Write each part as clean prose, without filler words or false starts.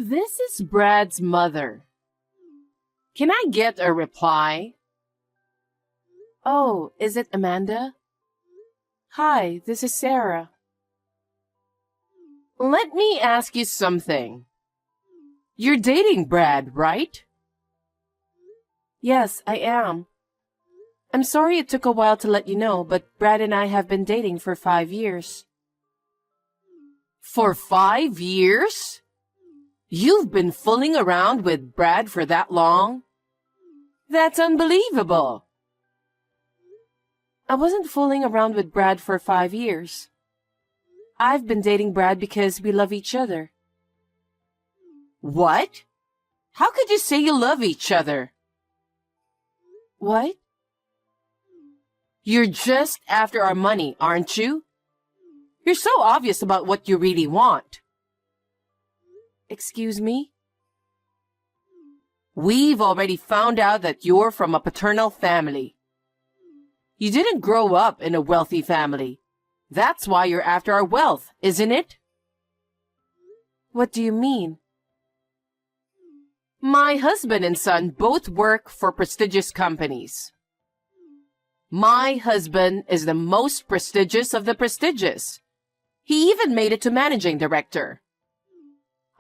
This is Brad's mother. Can I get a reply? Oh, is it Amanda? Hi, this is Sarah. Let me ask you something. You're dating Brad, right? Yes, I am. I'm sorry it took a while to let you know, but Brad and I have been dating for 5 years. For 5 years? You've been fooling around with Brad for that long? That's unbelievable. I wasn't fooling around with Brad for 5 years. I've been dating Brad because we love each other. What? How could you say you love each other? What? You're just after our money, aren't you? You're so obvious about what you really want. Excuse me? We've already found out that you're from a paternal family. You didn't grow up in a wealthy family. That's why you're after our wealth, isn't it? What do you mean? My husband and son both work for prestigious companies. My husband is the most prestigious of the prestigious. He even made it to managing director.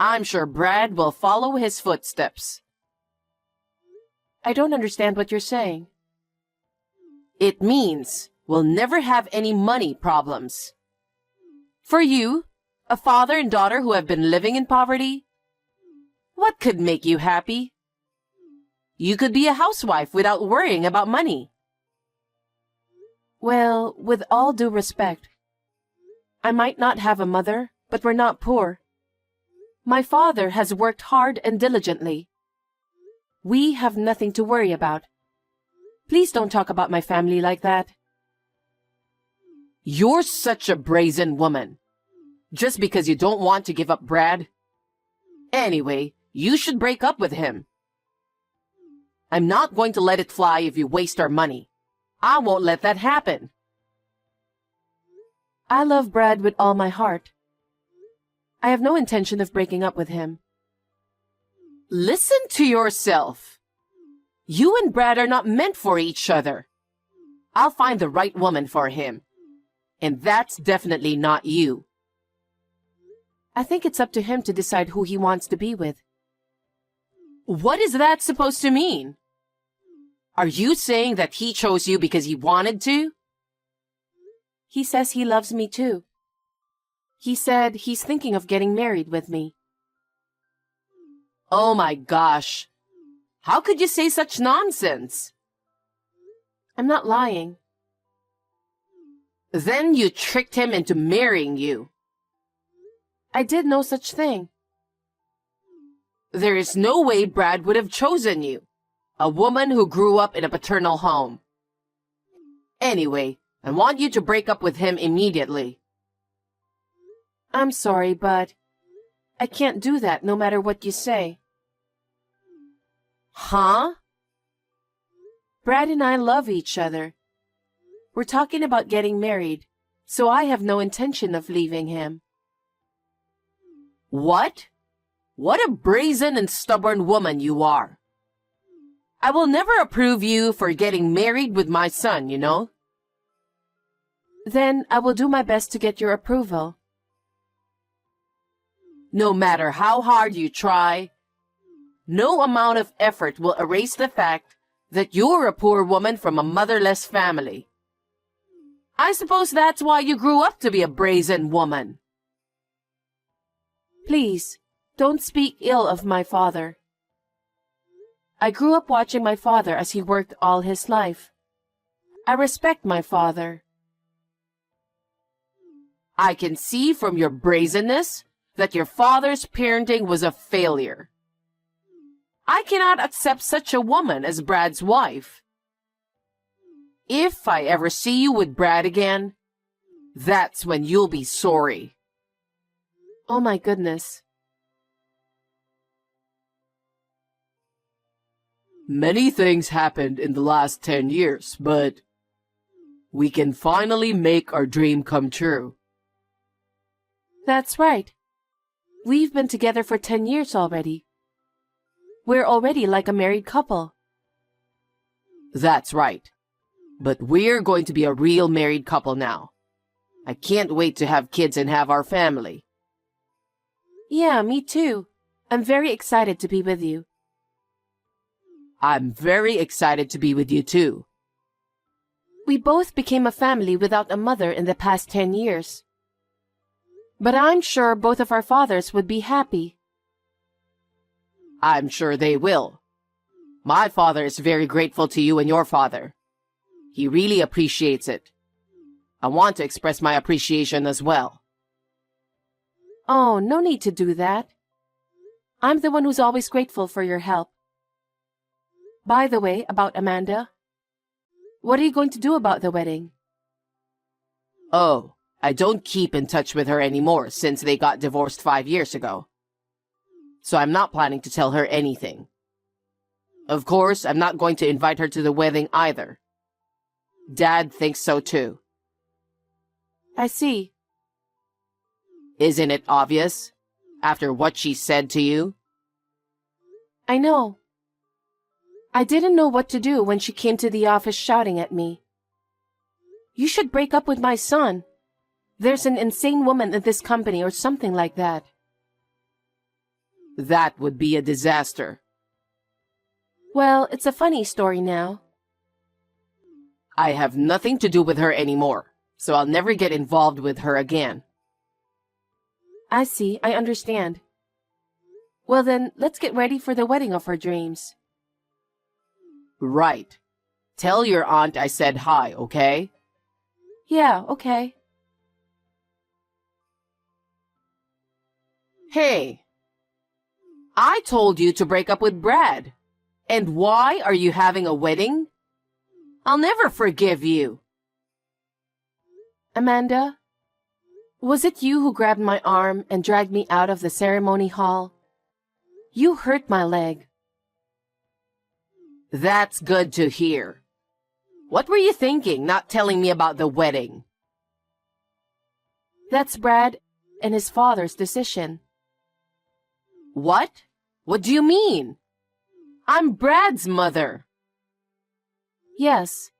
I'm sure Brad will follow his footsteps. I don't understand what you're saying. It means we'll never have any money problems. For you, a father and daughter who have been living in poverty, what could make you happy? You could be a housewife without worrying about money. Well, with all due respect, I might not have a mother, but we're not poor. My father has worked hard and diligently. We have nothing to worry about. Please don't talk about my family like that. You're such a brazen woman. Just because you don't want to give up Brad. Anyway, you should break up with him. I'm not going to let it fly if you waste our money. I won't let that happen. I love Brad with all my heart. I have no intention of breaking up with him. Listen to yourself. You and Brad are not meant for each other. I'll find the right woman for him. And that's definitely not you. I think it's up to him to decide who he wants to be with. What is that supposed to mean? Are you saying that he chose you because he wanted to? He says he loves me too. He said he's thinking of getting married with me. Oh my gosh. How could you say such nonsense? I'm not lying. Then you tricked him into marrying you. I did no such thing. There is no way Brad would have chosen you, a woman who grew up in a paternal home. Anyway, I want you to break up with him immediately. I'm sorry, but I can't do that no matter what you say. Huh? Brad and I love each other. We're talking about getting married, so I have no intention of leaving him. What? What a brazen and stubborn woman you are. I will never approve you for getting married with my son, you know. Then I will do my best to get your approval. No matter how hard you try, no amount of effort will erase the fact that you're a poor woman from a motherless family. I suppose that's why you grew up to be a brazen woman. Please, don't speak ill of my father. I grew up watching my father as he worked all his life. I respect my father. I can see from your brazenness that your father's parenting was a failure. I cannot accept such a woman as Brad's wife. If I ever see you with Brad again, that's when you'll be sorry. Oh my goodness. Many things happened in the last 10 years, but we can finally make our dream come true. That's right. We've been together for 10 years already. We're already like a married couple. That's right. But we're going to be a real married couple now. I can't wait to have kids and have our family. Yeah, me too. I'm very excited to be with you. I'm very excited to be with you too. We both became a family without a mother in the past 10 years. But I'm sure both of our fathers would be happy. I'm sure they will. My father is very grateful to you and your father. He really appreciates it. I want to express my appreciation as well. Oh, no need to do that. I'm the one who's always grateful for your help. By the way, about Amanda, what are you going to do about the wedding? Oh, I don't keep in touch with her anymore since they got divorced 5 years ago. So I'm not planning to tell her anything. Of course, I'm not going to invite her to the wedding either. Dad thinks so too. I see. Isn't it obvious, after what she said to you? I know. I didn't know what to do when she came to the office shouting at me. You should break up with my son. There's an insane woman in this company or something like that. That would be a disaster. Well, it's a funny story now. I have nothing to do with her anymore, so I'll never get involved with her again. I see, I understand. Well then, let's get ready for the wedding of our dreams. Right. Tell your aunt I said hi, okay? Yeah, okay. Hey, I told you to break up with Brad. And why are you having a wedding? I'll never forgive you. Amanda, was it you who grabbed my arm and dragged me out of the ceremony hall? You hurt my leg. That's good to hear. What were you thinking, not telling me about the wedding? That's Brad and his father's decision. What? What do you mean? I'm Brad's mother. Yes,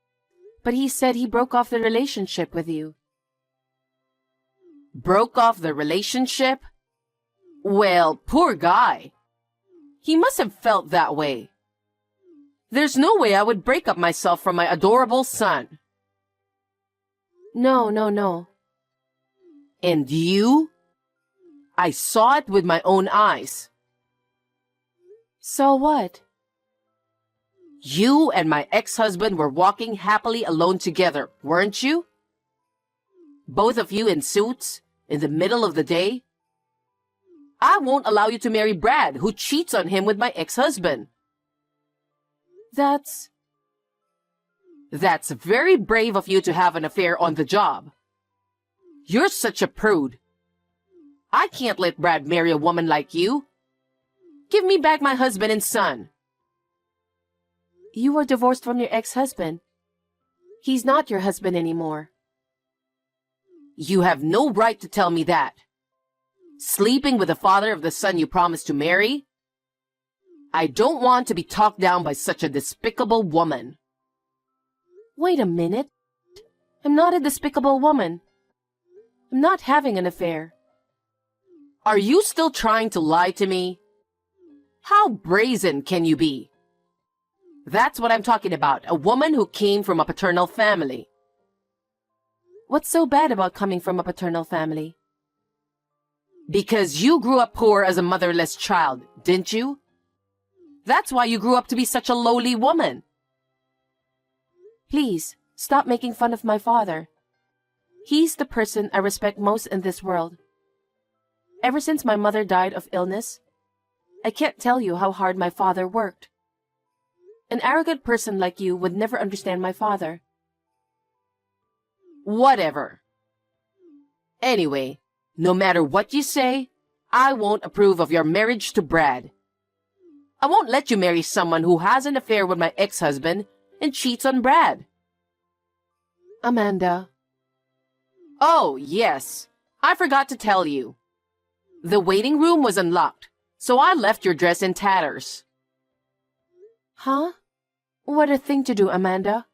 but he said he broke off the relationship with you. Broke off the relationship? Well, poor guy. He must have felt that way. There's no way I would break up myself from my adorable son. No. And you? I saw it with my own eyes. So what? You and my ex-husband were walking happily alone together, weren't you? Both of you in suits, in the middle of the day? I won't allow you to marry Brad, who cheats on him with my ex-husband. That's very brave of you to have an affair on the job. You're such a prude. I can't let Brad marry a woman like you. Give me back my husband and son. You were divorced from your ex-husband. He's not your husband anymore. You have no right to tell me that. Sleeping with the father of the son you promised to marry? I don't want to be talked down by such a despicable woman. Wait a minute. I'm not a despicable woman. I'm not having an affair. Are you still trying to lie to me? How brazen can you be? That's what I'm talking about, a woman who came from a paternal family. What's so bad about coming from a paternal family? Because you grew up poor as a motherless child, didn't you? That's why you grew up to be such a lowly woman. Please, stop making fun of my father. He's the person I respect most in this world. Ever since my mother died of illness, I can't tell you how hard my father worked. An arrogant person like you would never understand my father. Whatever. Anyway, no matter what you say, I won't approve of your marriage to Brad. I won't let you marry someone who has an affair with my ex-husband and cheats on Brad. Amanda. Oh, yes. I forgot to tell you. The waiting room was unlocked, so I left your dress in tatters. Huh? What a thing to do, Amanda.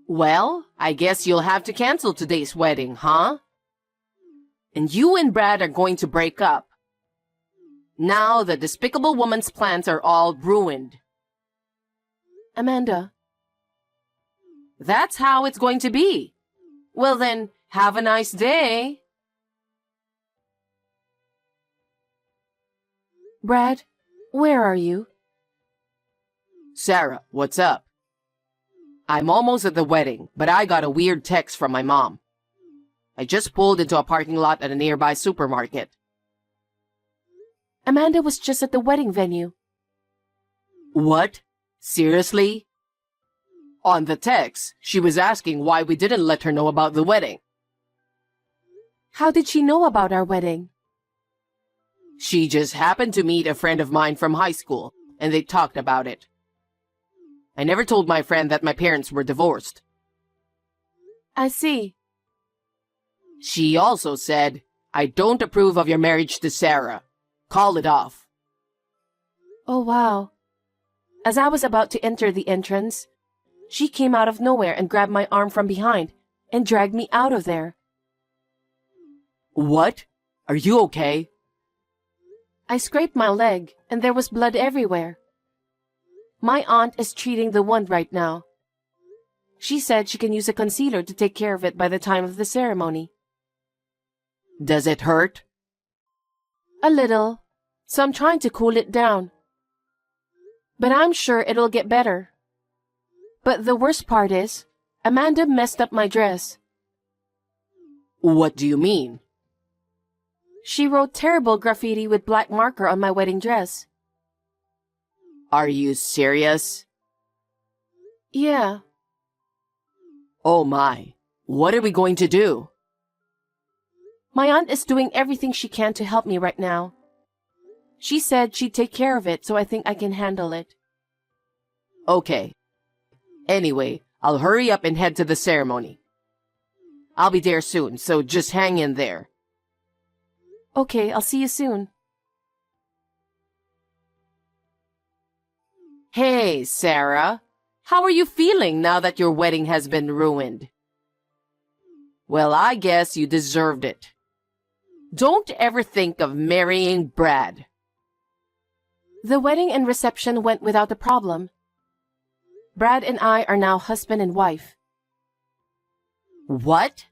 Well, I guess you'll have to cancel today's wedding, huh? And you and Brad are going to break up. Now the despicable woman's plans are all ruined. Amanda. That's how it's going to be. Well then, have a nice day. Brad, where are you? Sarah, what's up? I'm almost at the wedding, but I got a weird text from my mom. I just pulled into a parking lot at a nearby supermarket. Amanda was just at the wedding venue. What? Seriously? On the text, she was asking why we didn't let her know about the wedding. How did she know about our wedding? She just happened to meet a friend of mine from high school, and they talked about it. I never told my friend that my parents were divorced. I see. She also said, I don't approve of your marriage to Sarah. Call it off. Oh, wow. As I was about to enter the entrance, she came out of nowhere and grabbed my arm from behind and dragged me out of there. What? Are you okay? I scraped my leg and there was blood everywhere. My aunt is treating the wound right now. She said she can use a concealer to take care of it by the time of the ceremony. Does it hurt? A little, so I'm trying to cool it down. But I'm sure it'll get better. But the worst part is, Amanda messed up my dress. What do you mean? She wrote terrible graffiti with black marker on my wedding dress. Are you serious? Yeah. Oh my, what are we going to do? My aunt is doing everything she can to help me right now. She said she'd take care of it, so I think I can handle it. Okay. Anyway, I'll hurry up and head to the ceremony. I'll be there soon, so just hang in there. Okay, I'll see you soon. Hey, Sarah. How are you feeling now that your wedding has been ruined? Well, I guess you deserved it. Don't ever think of marrying Brad. The wedding and reception went without a problem. Brad and I are now husband and wife. What?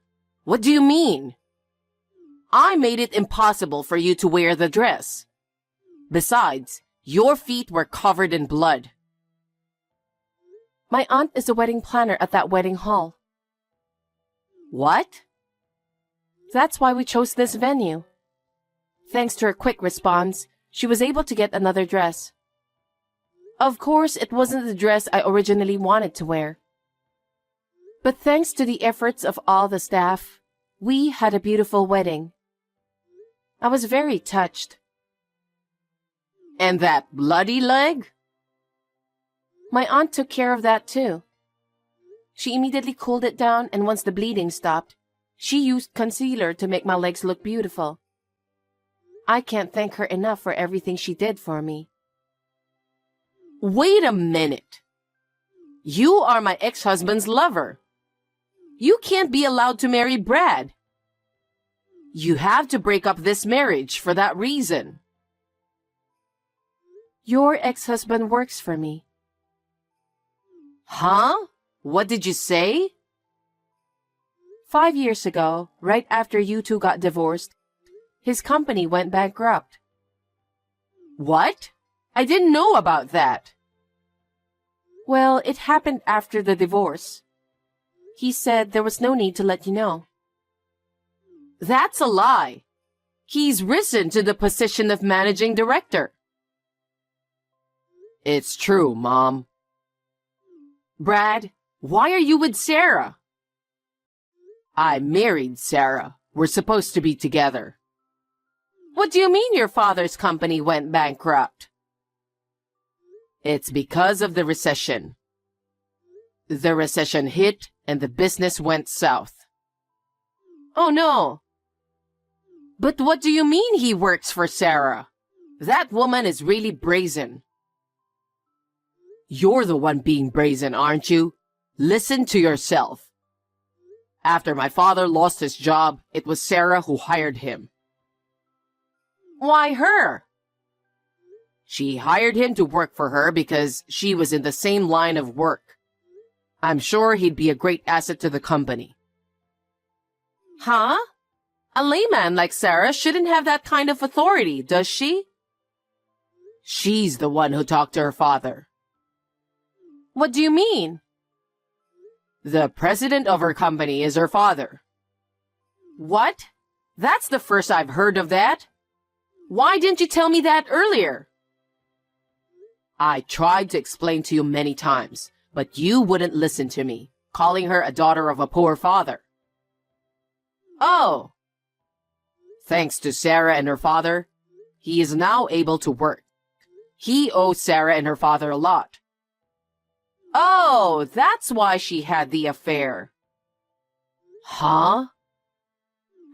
What do you mean? I made it impossible for you to wear the dress. Besides, your feet were covered in blood. My aunt is a wedding planner at that wedding hall. What? That's why we chose this venue. Thanks to her quick response, she was able to get another dress. Of course, it wasn't the dress I originally wanted to wear. But thanks to the efforts of all the staff, we had a beautiful wedding. I was very touched. And that bloody leg? My aunt took care of that too. She immediately cooled it down, and once the bleeding stopped, she used concealer to make my legs look beautiful. I can't thank her enough for everything she did for me. Wait a minute. You are my ex-husband's lover. You can't be allowed to marry Brad. You have to break up this marriage for that reason. Your ex-husband works for me. Huh? What did you say? 5 years ago, right after you two got divorced, his company went bankrupt. What? I didn't know about that. Well, it happened after the divorce. He said there was no need to let you know. That's a lie. He's risen to the position of managing director. It's true, Mom. Brad, why are you with Sarah? I married Sarah. We're supposed to be together. What do you mean your father's company went bankrupt? It's because of the recession. The recession hit and the business went south. Oh no. But what do you mean he works for Sarah? That woman is really brazen. You're the one being brazen, aren't you? Listen to yourself. After my father lost his job, it was Sarah who hired him. Why her? She hired him to work for her because she was in the same line of work. I'm sure he'd be a great asset to the company. Huh? A layman like Sarah shouldn't have that kind of authority, does she? She's the one who talked to her father. What do you mean? The president of her company is her father. What? That's the first I've heard of that. Why didn't you tell me that earlier? I tried to explain to you many times, but you wouldn't listen to me, calling her a daughter of a poor father. Oh. Thanks to Sarah and her father, he is now able to work. He owes Sarah and her father a lot. Oh, that's why she had the affair. Huh?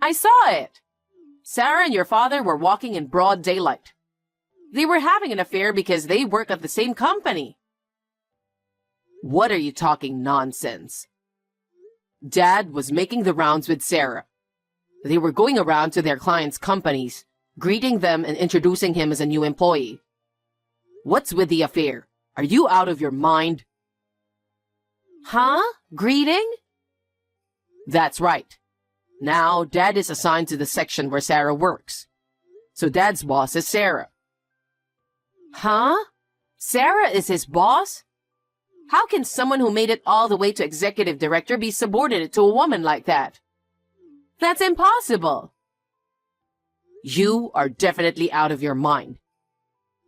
I saw it. Sarah and your father were walking in broad daylight. They were having an affair because they work at the same company. What are you talking nonsense? Dad was making the rounds with Sarah. They were going around to their clients' companies, greeting them and introducing him as a new employee. What's with the affair? Are you out of your mind? Huh? Greeting? That's right. Now, Dad is assigned to the section where Sarah works. So Dad's boss is Sarah. Huh? Sarah is his boss? How can someone who made it all the way to executive director be subordinate to a woman like that? That's impossible. You are definitely out of your mind.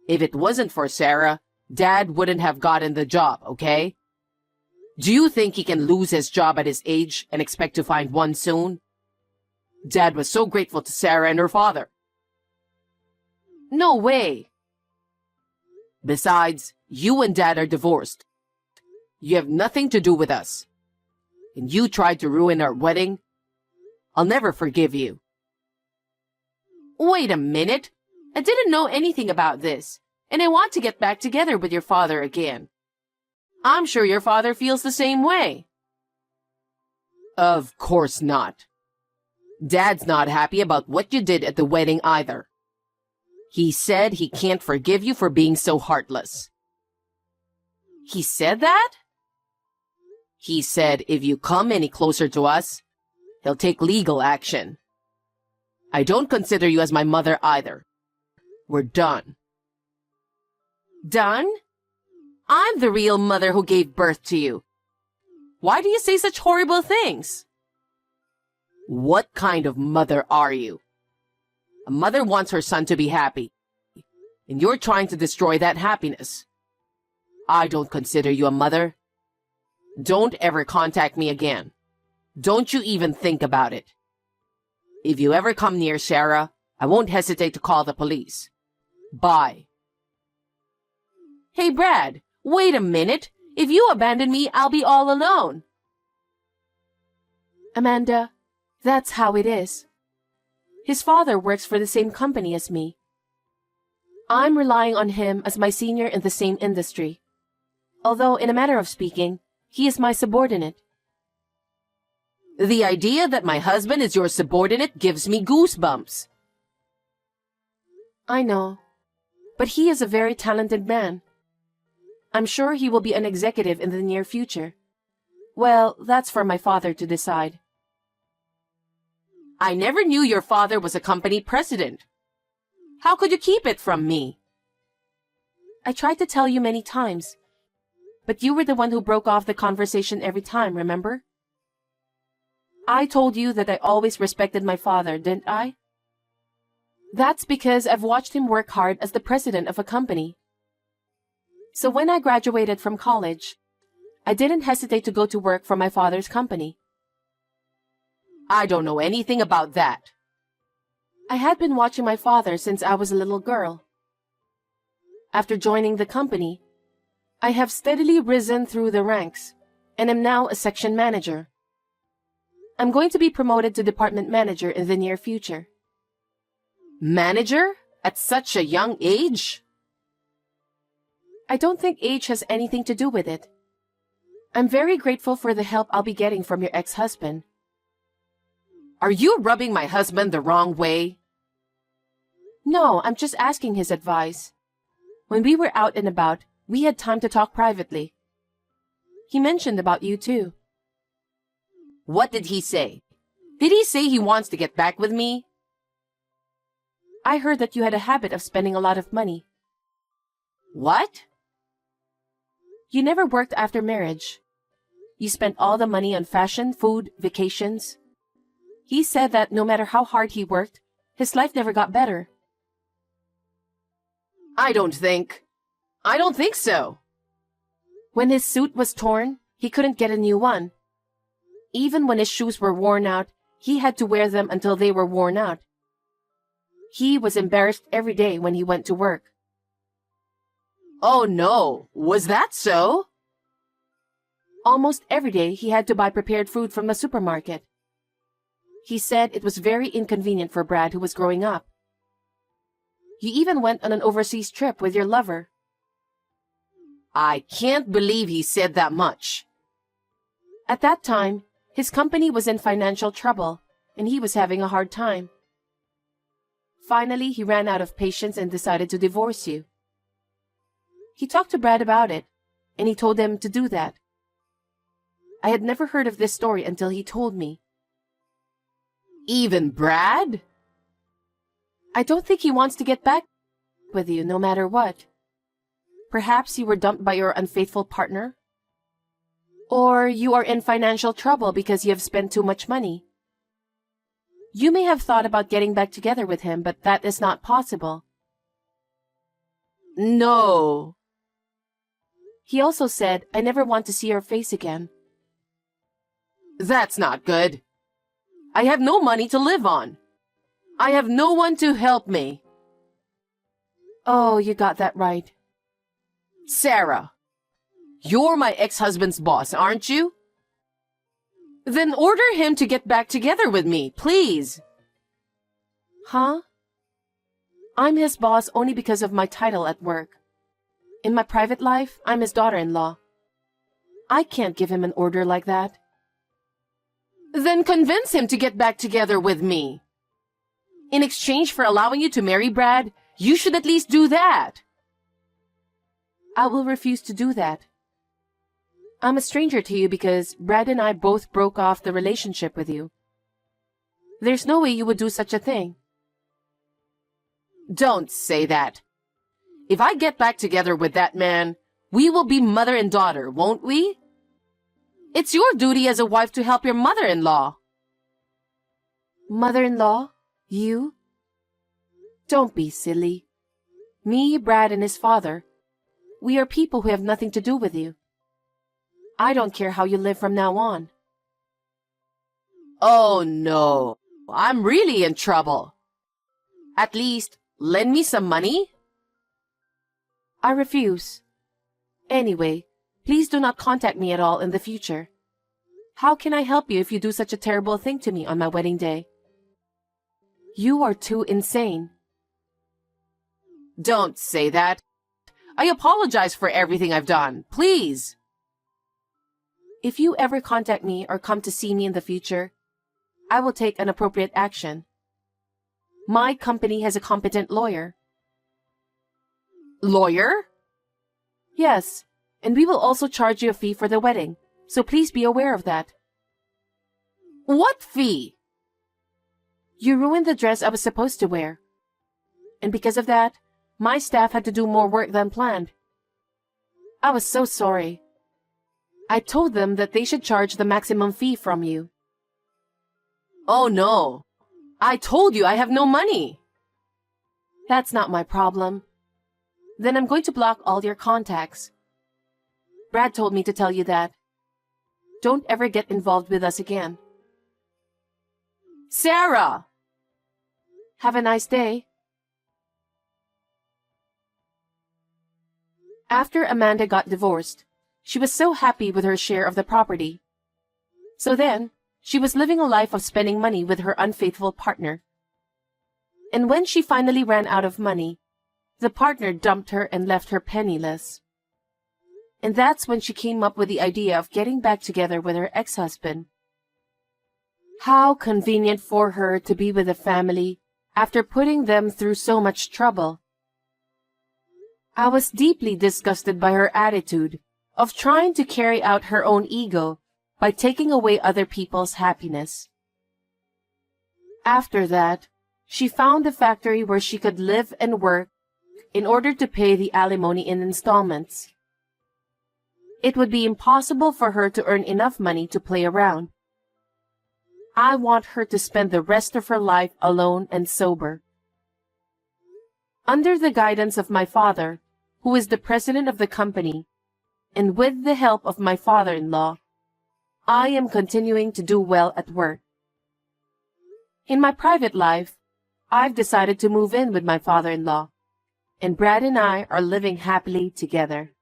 If it wasn't for Sarah, Dad wouldn't have gotten the job, okay? Do you think he can lose his job at his age and expect to find one soon? Dad was so grateful to Sarah and her father. No way. Besides, you and Dad are divorced. You have nothing to do with us. And you tried to ruin our wedding? I'll never forgive you. Wait a minute. I didn't know anything about this, and I want to get back together with your father again. I'm sure your father feels the same way. Of course not. Dad's not happy about what you did at the wedding either. He said he can't forgive you for being so heartless. He said that? He said if you come any closer to us, he'll take legal action. I don't consider you as my mother either. We're done. Done? I'm the real mother who gave birth to you. Why do you say such horrible things? What kind of mother are you? A mother wants her son to be happy, and you're trying to destroy that happiness. I don't consider you a mother. Don't ever contact me again. Don't you even think about it. If you ever come near Sarah, I won't hesitate to call the police. Bye. Hey, Brad, wait a minute. If you abandon me, I'll be all alone. Amanda, that's how it is. His father works for the same company as me. I'm relying on him as my senior in the same industry. Although, in a manner of speaking, he is my subordinate. The idea that my husband is your subordinate gives me goosebumps. I know, but he is a very talented man. I'm sure he will be an executive in the near future. Well, that's for my father to decide. I never knew your father was a company president. How could you keep it from me? I tried to tell you many times, but you were the one who broke off the conversation every time, remember? I told you that I always respected my father, didn't I? That's because I've watched him work hard as the president of a company. So when I graduated from college, I didn't hesitate to go to work for my father's company. I don't know anything about that. I had been watching my father since I was a little girl. After joining the company, I have steadily risen through the ranks and am now a section manager. I'm going to be promoted to department manager in the near future. Manager? At such a young age? I don't think age has anything to do with it. I'm very grateful for the help I'll be getting from your ex-husband. Are you rubbing my husband the wrong way? No, I'm just asking his advice. When we were out and about, we had time to talk privately. He mentioned about you too. What did he say? Did he say he wants to get back with me? I heard that you had a habit of spending a lot of money. What? You never worked after marriage. You spent all the money on fashion, food, vacations. He said that no matter how hard he worked, his life never got better. I don't think so. When his suit was torn, he couldn't get a new one. Even when his shoes were worn out, he had to wear them until they were worn out. He was embarrassed every day when he went to work. Oh no, was that so? Almost every day he had to buy prepared food from the supermarket. He said it was very inconvenient for Brad, who was growing up. You even went on an overseas trip with your lover. I can't believe he said that much. At that time, his company was in financial trouble, and he was having a hard time. Finally, he ran out of patience and decided to divorce you. He talked to Brad about it, and he told him to do that. I had never heard of this story until he told me. Even Brad? I don't think he wants to get back with you no matter what. Perhaps you were dumped by your unfaithful partner? Or you are in financial trouble because you have spent too much money. You may have thought about getting back together with him, but that is not possible. No. He also said, I never want to see your face again. That's not good. I have no money to live on. I have no one to help me. Oh, you got that right. Sarah, you're my ex-husband's boss, aren't you? Then order him to get back together with me, please. Huh? I'm his boss only because of my title at work. In my private life, I'm his daughter-in-law. I can't give him an order like that. Then convince him to get back together with me. In exchange for allowing you to marry Brad, you should at least do that. I will refuse to do that. I'm a stranger to you because Brad and I both broke off the relationship with you. There's no way you would do such a thing. Don't say that. If I get back together with that man, we will be mother and daughter, won't we? It's your duty as a wife to help your mother-in-law. Mother-in-law? You? Don't be silly. Me, Brad, and his father, we are people who have nothing to do with you. I don't care how you live from now on. Oh no, I'm really in trouble. At least, lend me some money? I refuse. Anyway, please do not contact me at all in the future. How can I help you if you do such a terrible thing to me on my wedding day? You are too insane. Don't say that. I apologize for everything I've done. Please. If you ever contact me or come to see me in the future, I will take an appropriate action. My company has a competent lawyer. Lawyer? Yes, and we will also charge you a fee for the wedding, so please be aware of that. What fee? You ruined the dress I was supposed to wear. And because of that, my staff had to do more work than planned. I was so sorry. I told them that they should charge the maximum fee from you. Oh no. I told you I have no money. That's not my problem. Then I'm going to block all your contacts. Brad told me to tell you that. Don't ever get involved with us again. Sarah! Have a nice day. After Amanda got divorced, she was so happy with her share of the property. So then, she was living a life of spending money with her unfaithful partner. And when she finally ran out of money, the partner dumped her and left her penniless. And that's when she came up with the idea of getting back together with her ex-husband. How convenient for her to be with a family after putting them through so much trouble. I was deeply disgusted by her attitude of trying to carry out her own ego by taking away other people's happiness. After that, she found a factory where she could live and work in order to pay the alimony in installments. It would be impossible for her to earn enough money to play around. I want her to spend the rest of her life alone and sober. Under the guidance of my father, who is the president of the company, and with the help of my father-in-law, I am continuing to do well at work. In my private life, I've decided to move in with my father-in-law, and Brad and I are living happily together.